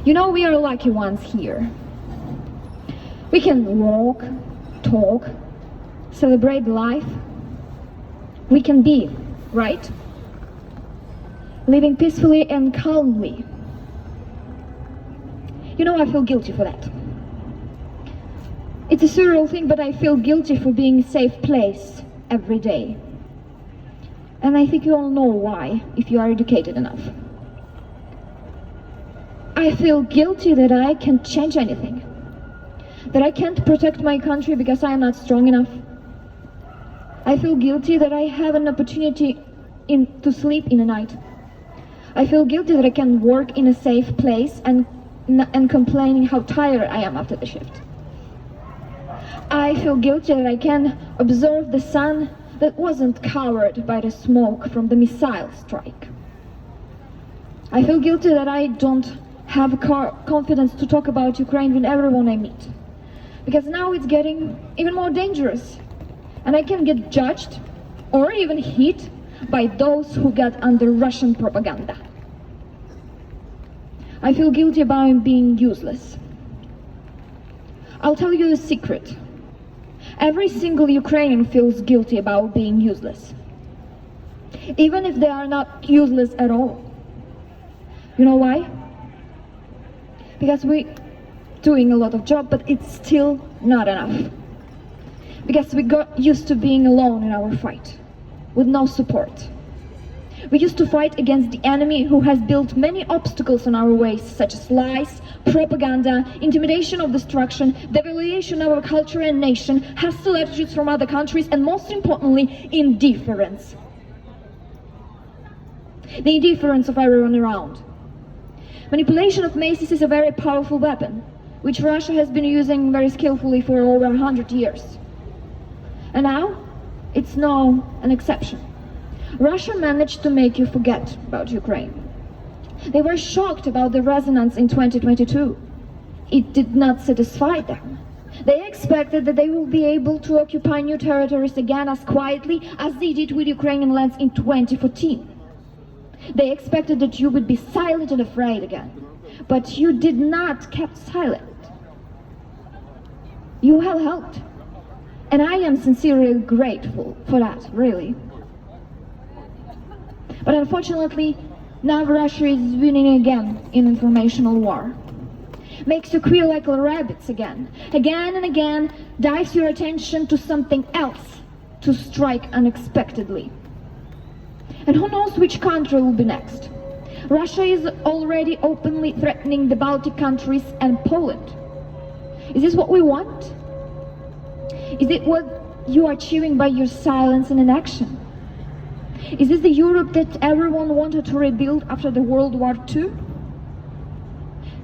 You know, we are lucky ones here. We can walk, talk, celebrate life. We can be, right? Living peacefully and calmly. You know, I feel guilty for that. It's a surreal thing, but I feel guilty for being a safe place every day. And I think you all know why, if you are educated enough. I feel guilty that I can't change anything. That I can't protect my country because I am not strong enough. I feel guilty that I have an opportunity to sleep in the night. I feel guilty that I can work in a safe place and complaining how tired I am after the shift. I feel guilty that I can observe the sun that wasn't covered by the smoke from the missile strike. I feel guilty that I don't have confidence to talk about Ukraine with everyone I meet. Because now it's getting even more dangerous. And I can get judged or even hit by those who got under Russian propaganda. I feel guilty about being useless. I'll tell you a secret. Every single Ukrainian feels guilty about being useless. Even if they are not useless at all. You know why? Because we're doing a lot of job, but it's still not enough. Because we got used to being alone in our fight, with no support. We used to fight against the enemy who has built many obstacles on our ways, such as lies, propaganda, intimidation of destruction, devaluation of our culture and nation, hostile attitudes from other countries, and most importantly, indifference. The indifference of everyone around. Manipulation of masses is a very powerful weapon, which Russia has been using very skillfully for over 100 years. And now, it's no an exception. Russia managed to make you forget about Ukraine. They were shocked about the resonance in 2022. It did not satisfy them. They expected that they will be able to occupy new territories again as quietly as they did with Ukrainian lands in 2014. They expected that you would be silent and afraid again. But you did not keep silent. You have helped. And I am sincerely grateful for that, really. But unfortunately, now Russia is winning again in informational war. Makes you queer like rabbits again. Again and again, dives your attention to something else to strike unexpectedly. And who knows which country will be next? Russia is already openly threatening the Baltic countries and Poland. Is this what we want? Is it what you are achieving by your silence and inaction? Is this the Europe that everyone wanted to rebuild after the World War II?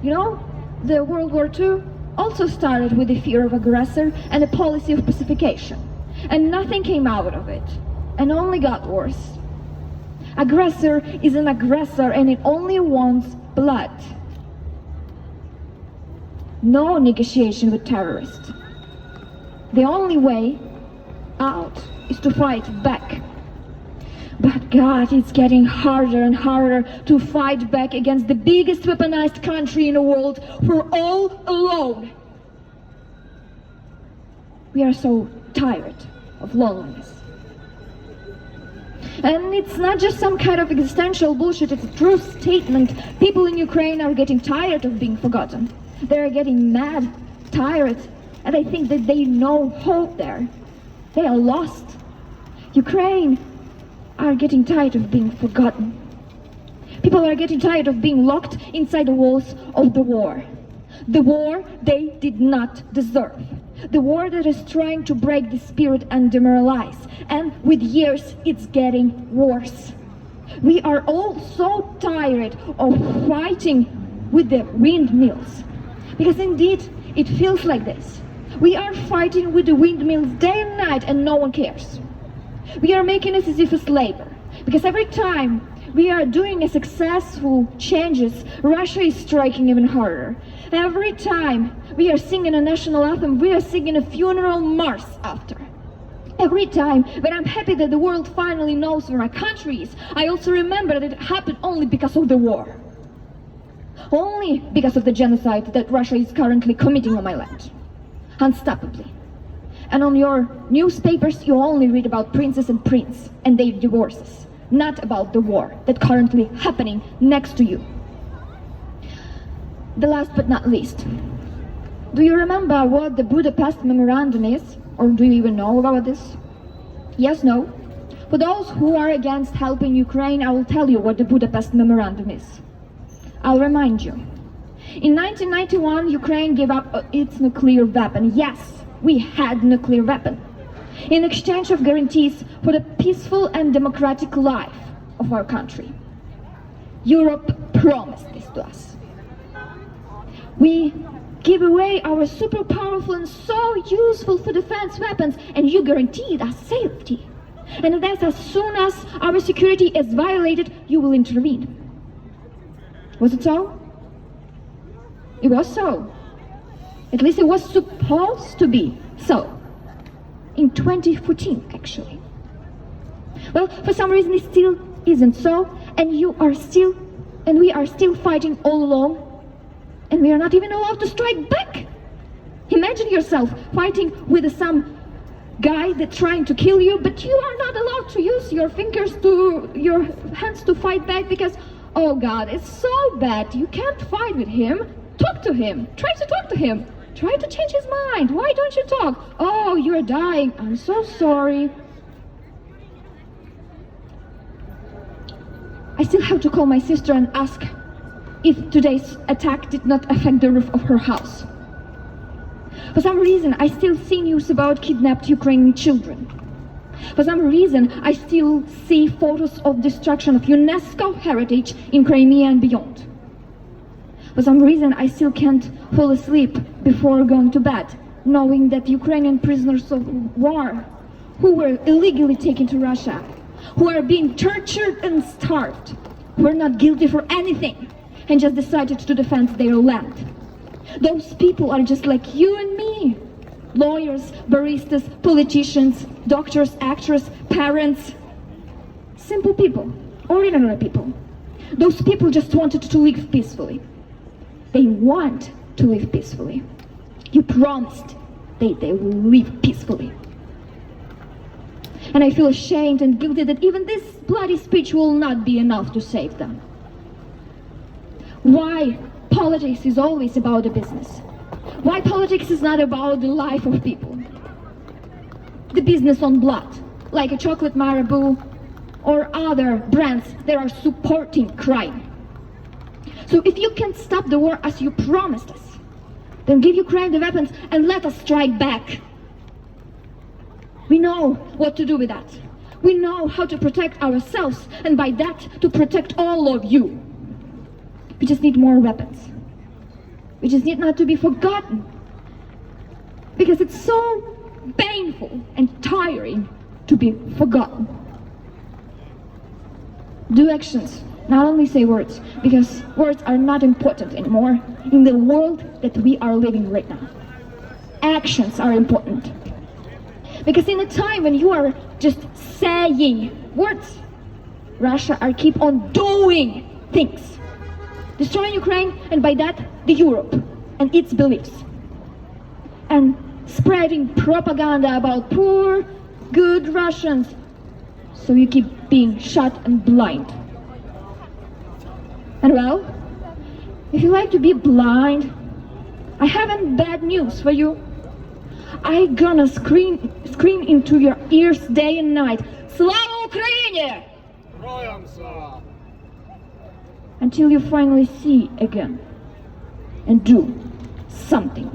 You know, the World War II also started with the fear of aggressor and a policy of pacification. And nothing came out of it, and only got worse. Aggressor is an aggressor and it only wants blood. No negotiation with terrorists. The only way out is to fight back. But God, it's getting harder and harder to fight back against the biggest weaponized country in the world for all alone. We are so tired of loneliness. And it's not just some kind of existential bullshit, it's a true statement. People in Ukraine are getting tired of being forgotten. They're getting mad, tired, and I think that they know hope there. They are lost. Ukraine are getting tired of being forgotten. People are getting tired of being locked inside the walls of the war. The war they did not deserve. The war that is trying to break the spirit and demoralize. And with years, it's getting worse. We are all so tired of fighting with the windmills. Because indeed, it feels like this. We are fighting with the windmills day and night and no one cares. We are making it as if it's labor. Because every time we are doing a successful changes, Russia is striking even harder. Every time we are singing a national anthem, we are singing a funeral march after. Every time when I'm happy that the world finally knows where my country is, I also remember that it happened only because of the war. only because of the genocide that Russia is currently committing on my land, unstoppably. And on your newspapers, you only read about princess and prince and their divorces, not about the war that's currently happening next to you. The last but not least, do you remember what the Budapest Memorandum is? Or do you even know about this? Yes, no? For those who are against helping Ukraine, I will tell you what the Budapest Memorandum is. I'll remind you. In 1991, Ukraine gave up its nuclear weapon. Yes, we had nuclear weapon. In exchange of guarantees for the peaceful and democratic life of our country. Europe promised this to us. We give away our super powerful and so useful for defense weapons, and you guaranteed us safety. And that as soon as our security is violated, you will intervene. Was it so? It was so. At least it was supposed to be so. In 2014, actually. Well, for some reason it still isn't so, and we are still fighting all alone. And we are not even allowed to strike back. Imagine yourself fighting with some guy that's trying to kill you, but you are not allowed to use your hands to fight back because, oh God, it's so bad. You can't fight with him. Talk to him. Try to talk to him. Try to change his mind. Why don't you talk? Oh, you're dying. I'm so sorry. I still have to call my sister and ask if today's attack did not affect the roof of her house. For some reason, I still see news about kidnapped Ukrainian children. For some reason, I still see photos of destruction of UNESCO heritage in Crimea and beyond. For some reason, I still can't fall asleep before going to bed, knowing that Ukrainian prisoners of war, who were illegally taken to Russia, who are being tortured and starved, were not guilty for anything, and just decided to defend their land. Those people are just like you and me. Lawyers, baristas, politicians, doctors, actors, parents. Simple people, ordinary people. Those people just wanted to live peacefully. They want to live peacefully. You promised they will live peacefully. And I feel ashamed and guilty that even this bloody speech will not be enough to save them. Why politics is always about the business? Why politics is not about the life of people? The business on blood, like a chocolate Marabou or other brands that are supporting crime. So if you can stop the war as you promised us, then give Ukraine the weapons and let us strike back. We know what to do with that. We know how to protect ourselves, and by that, to protect all of you. We just need more weapons. We just need not to be forgotten. Because it's so painful and tiring to be forgotten. Do actions, not only say words, because words are not important anymore in the world that we are living right now. Actions are important. Because in a time when you are just saying words, Russia are keep on doing things. Destroying Ukraine, and by that, the Europe and its beliefs. And spreading propaganda about poor, good Russians. So you keep being shut and blind. And well, if you like to be blind, I have bad news for you. I gonna scream into your ears day and night. Slava Ukraini! Until you finally see again and do something.